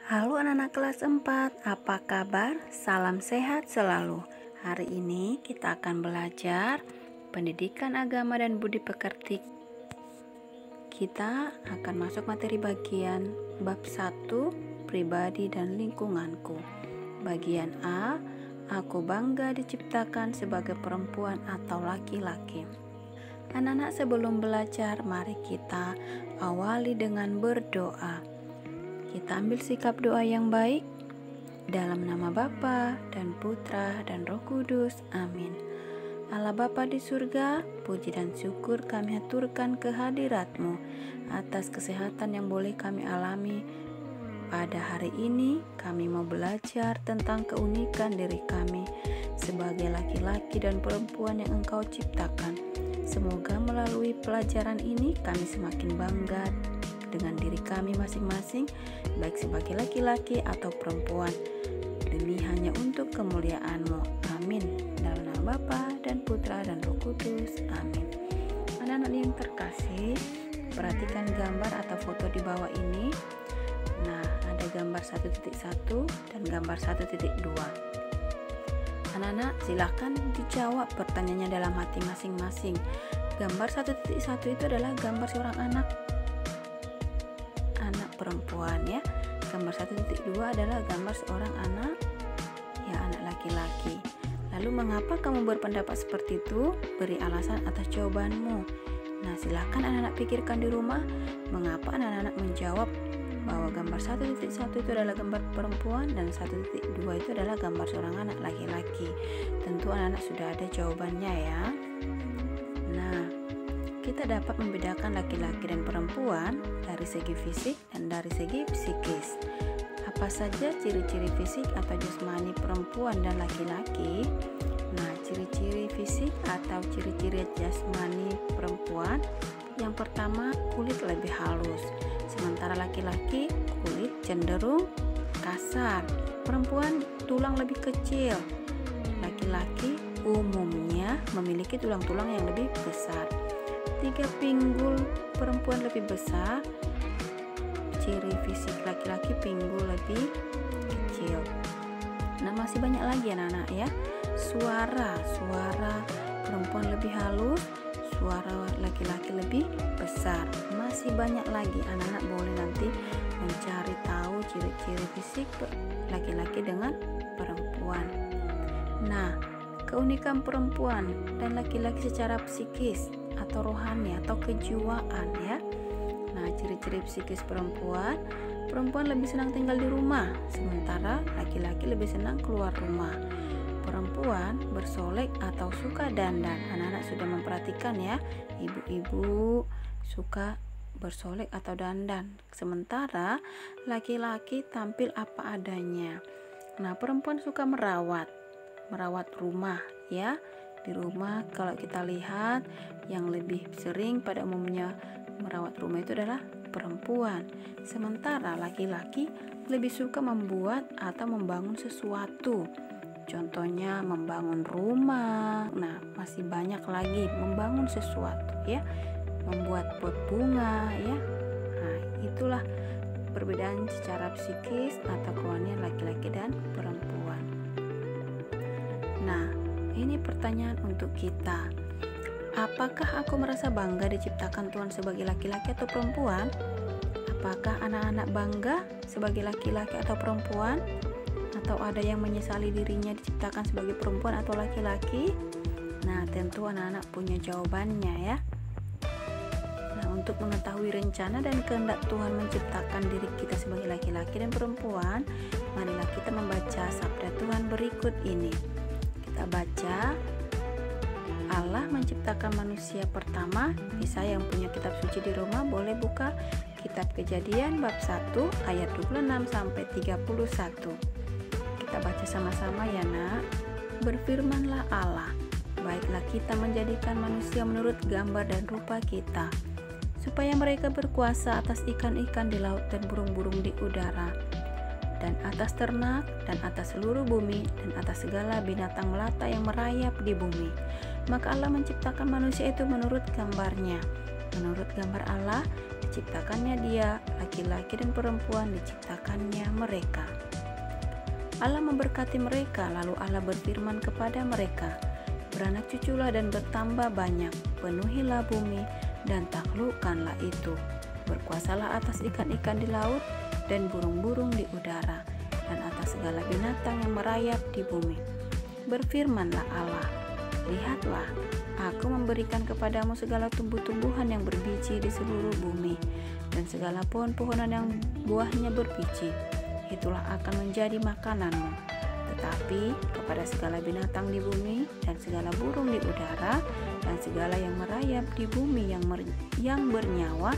Halo anak-anak kelas 4, apa kabar? Salam sehat selalu. Hari ini kita akan belajar pendidikan agama dan budi pekerti. Kita akan masuk materi bagian bab 1, pribadi dan lingkunganku. Bagian A, aku bangga diciptakan sebagai perempuan atau laki-laki. Anak-anak, sebelum belajar, mari kita awali dengan berdoa. Kita ambil sikap doa yang baik dalam nama Bapa dan Putra dan Roh Kudus. Amin. Allah Bapa di surga, puji dan syukur kami haturkan kehadirat-Mu atas kesehatan yang boleh kami alami. Pada hari ini kami mau belajar tentang keunikan diri kami sebagai laki-laki dan perempuan yang Engkau ciptakan. Semoga melalui pelajaran ini kami semakin bangga dengan diri kami masing-masing, baik sebagai laki-laki atau perempuan, demi hanya untuk kemuliaan-Mu. Amin. Dalam nama Bapa dan Putra dan Roh Kudus. Amin. Anak-anak yang terkasih, perhatikan gambar atau foto di bawah ini. Nah, ada gambar 1.1 dan gambar 1.2. Anak-anak, silahkan dijawab pertanyaannya dalam hati masing-masing. Gambar 1.1 itu adalah gambar seorang anak perempuan ya. Gambar 1.2 adalah gambar seorang anak laki-laki. Lalu mengapa kamu berpendapat seperti itu? Beri alasan atas jawabanmu. Nah, silahkan anak-anak pikirkan di rumah mengapa anak-anak menjawab bahwa gambar 1.1 itu adalah gambar perempuan dan 1.2 itu adalah gambar seorang anak laki-laki. Tentu anak-anak sudah ada jawabannya ya. Nah, kita dapat membedakan laki-laki dan perempuan dari segi fisik dan dari segi psikis. Apa saja ciri-ciri fisik atau jasmani perempuan dan laki-laki? Nah, ciri-ciri fisik atau ciri-ciri jasmani perempuan, yang pertama, kulit lebih halus, sementara laki-laki kulit cenderung kasar. Perempuan tulang lebih kecil, laki-laki umumnya memiliki tulang-tulang yang lebih besar. 3 pinggul perempuan lebih besar. Ciri fisik laki-laki pinggul lebih kecil. Nah, masih banyak lagi anak-anak ya. Suara perempuan lebih halus, suara laki-laki lebih besar. Masih banyak lagi, anak-anak boleh nanti mencari tahu ciri-ciri fisik laki-laki dengan perempuan. Nah, keunikan perempuan dan laki-laki secara psikis atau rohani atau kejiwaan ya. Nah, ciri-ciri psikis perempuan lebih senang tinggal di rumah, sementara laki-laki lebih senang keluar rumah. Perempuan bersolek atau suka dandan. Anak-anak sudah memperhatikan ya, ibu-ibu suka bersolek atau dandan, sementara laki-laki tampil apa adanya. Nah, perempuan suka merawat rumah ya. Di rumah kalau kita lihat yang lebih sering pada umumnya merawat rumah itu adalah perempuan, sementara laki-laki lebih suka membuat atau membangun sesuatu, contohnya membangun rumah. Nah, masih banyak lagi membangun sesuatu ya, membuat pot bunga ya. Nah, itulah perbedaan secara psikis atau kerohanian laki-laki dan perempuan. Nah, ini pertanyaan untuk kita. Apakah aku merasa bangga diciptakan Tuhan sebagai laki-laki atau perempuan? Apakah anak-anak bangga sebagai laki-laki atau perempuan? Atau ada yang menyesali dirinya diciptakan sebagai perempuan atau laki-laki? Nah, tentu anak-anak punya jawabannya ya. Nah, untuk mengetahui rencana dan kehendak Tuhan menciptakan diri kita sebagai laki-laki dan perempuan, marilah kita membaca sabda Tuhan berikut ini. Kita baca, Allah menciptakan manusia pertama. Bisa yang punya kitab suci di rumah boleh buka kitab Kejadian bab 1 ayat 26 sampai 31. Kita baca sama-sama ya nak. Berfirmanlah Allah, baiklah kita menjadikan manusia menurut gambar dan rupa kita, supaya mereka berkuasa atas ikan-ikan di laut dan burung-burung di udara, dan atas ternak, dan atas seluruh bumi, dan atas segala binatang melata yang merayap di bumi. Maka Allah menciptakan manusia itu menurut gambarnya. Menurut gambar Allah diciptakannya dia, laki-laki dan perempuan diciptakannya mereka. Allah memberkati mereka, lalu Allah berfirman kepada mereka, beranak cuculah dan bertambah banyak, penuhilah bumi dan taklukkanlah itu. Berkuasalah atas ikan-ikan di laut dan burung-burung di udara, dan atas segala binatang yang merayap di bumi. Berfirmanlah Allah, lihatlah, aku memberikan kepadamu segala tumbuh-tumbuhan yang berbiji di seluruh bumi, dan segala pohon-pohonan yang buahnya berbiji, itulah akan menjadi makananmu. Tetapi kepada segala binatang di bumi, dan segala burung di udara, dan segala yang merayap di bumi yang bernyawa,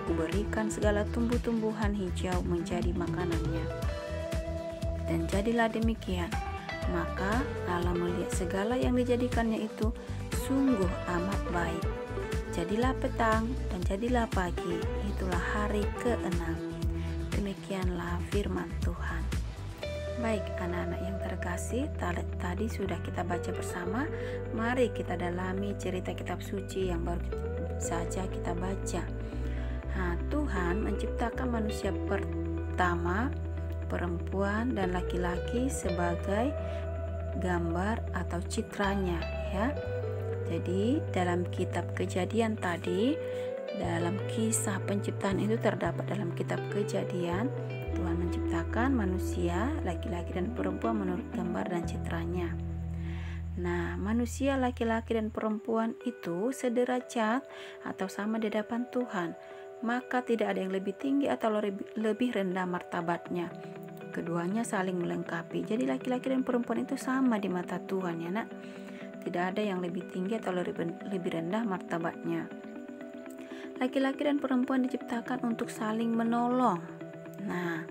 kuberikan segala tumbuh-tumbuhan hijau menjadi makanannya. Dan jadilah demikian. Maka Allah melihat segala yang dijadikannya itu sungguh amat baik. Jadilah petang dan jadilah pagi, itulah hari ke-6. Demikianlah firman Tuhan. Baik anak-anak yang terkasih, tadi sudah kita baca bersama. Mari kita dalami cerita kitab suci yang baru saja kita baca. Tuhan menciptakan manusia pertama, perempuan dan laki-laki sebagai gambar atau citranya, ya. Jadi dalam kitab Kejadian tadi, dalam kisah penciptaan itu terdapat dalam kitab Kejadian, Tuhan menciptakan manusia laki-laki dan perempuan menurut gambar dan citranya. Nah, manusia laki-laki dan perempuan itu sederajat atau sama di hadapan Tuhan, maka tidak ada yang lebih tinggi atau lebih rendah martabatnya. Keduanya saling melengkapi. Jadi laki-laki dan perempuan itu sama di mata Tuhan, ya nak. Tidak ada yang lebih tinggi atau lebih rendah martabatnya. Laki-laki dan perempuan diciptakan untuk saling menolong. Nah,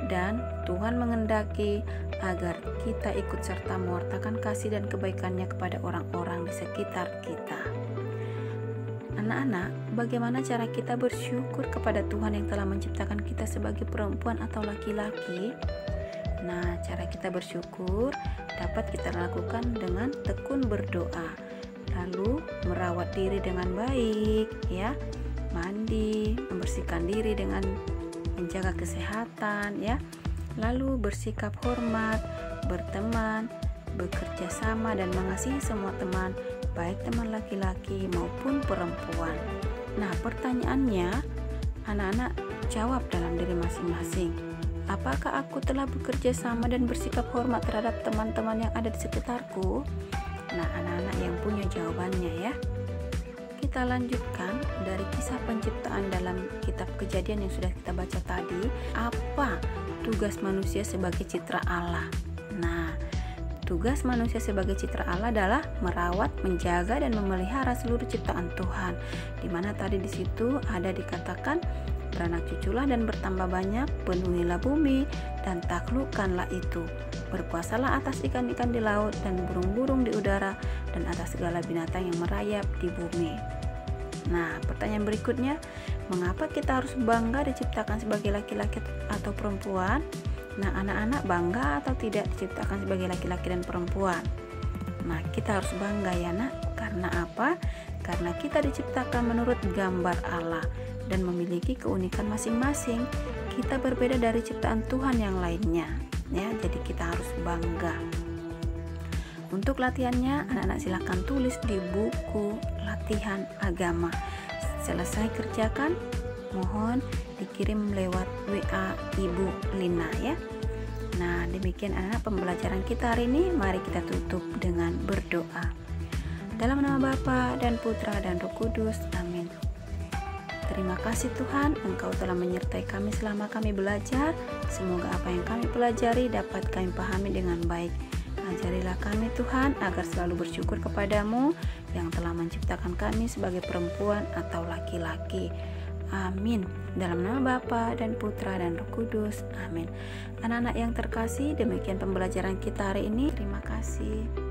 dan Tuhan mengendaki agar kita ikut serta mewartakan kasih dan kebaikannya kepada orang-orang di sekitar kita. Anak-anak, bagaimana cara kita bersyukur kepada Tuhan yang telah menciptakan kita sebagai perempuan atau laki-laki? Nah, cara kita bersyukur dapat kita lakukan dengan tekun berdoa, lalu merawat diri dengan baik, ya, mandi, membersihkan diri dengan menjaga kesehatan, ya, lalu bersikap hormat, berteman, bekerja sama dan mengasihi semua teman, baik teman laki-laki maupun perempuan. Nah, pertanyaannya, anak-anak jawab dalam diri masing-masing. Apakah aku telah bekerja sama dan bersikap hormat terhadap teman-teman yang ada di sekitarku? Nah, anak-anak yang punya jawabannya, ya. Kita lanjutkan dari kisah penciptaan dalam kitab Kejadian yang sudah kita baca tadi. Apa tugas manusia sebagai citra Allah? Nah, tugas manusia sebagai citra Allah adalah merawat, menjaga, dan memelihara seluruh ciptaan Tuhan. Di mana tadi di situ ada dikatakan, beranak cuculah dan bertambah banyak, penuhilah bumi dan taklukkanlah itu. Berkuasalah atas ikan-ikan di laut dan burung-burung di udara dan atas segala binatang yang merayap di bumi. Nah, pertanyaan berikutnya, mengapa kita harus bangga diciptakan sebagai laki-laki atau perempuan? Nah, anak-anak bangga atau tidak diciptakan sebagai laki-laki dan perempuan? Nah, kita harus bangga, ya nak. Karena apa? Karena kita diciptakan menurut gambar Allah dan memiliki keunikan masing-masing. Kita berbeda dari ciptaan Tuhan yang lainnya, ya. Jadi kita harus bangga. Untuk latihannya, anak-anak silakan tulis di buku latihan agama. Selesai kerjakan, mohon dikirim lewat WA Ibu Lina, ya. Nah, demikian anak-anak pembelajaran kita hari ini. Mari kita tutup dengan berdoa. Dalam nama Bapa dan Putra dan Roh Kudus, amin. Terima kasih Tuhan, Engkau telah menyertai kami selama kami belajar. Semoga apa yang kami pelajari dapat kami pahami dengan baik. Ajarilah kami Tuhan agar selalu bersyukur kepadamu yang telah menciptakan kami sebagai perempuan atau laki-laki. Amin. Dalam nama Bapa dan Putra dan Roh Kudus, amin. Anak-anak yang terkasih, demikian pembelajaran kita hari ini. Terima kasih.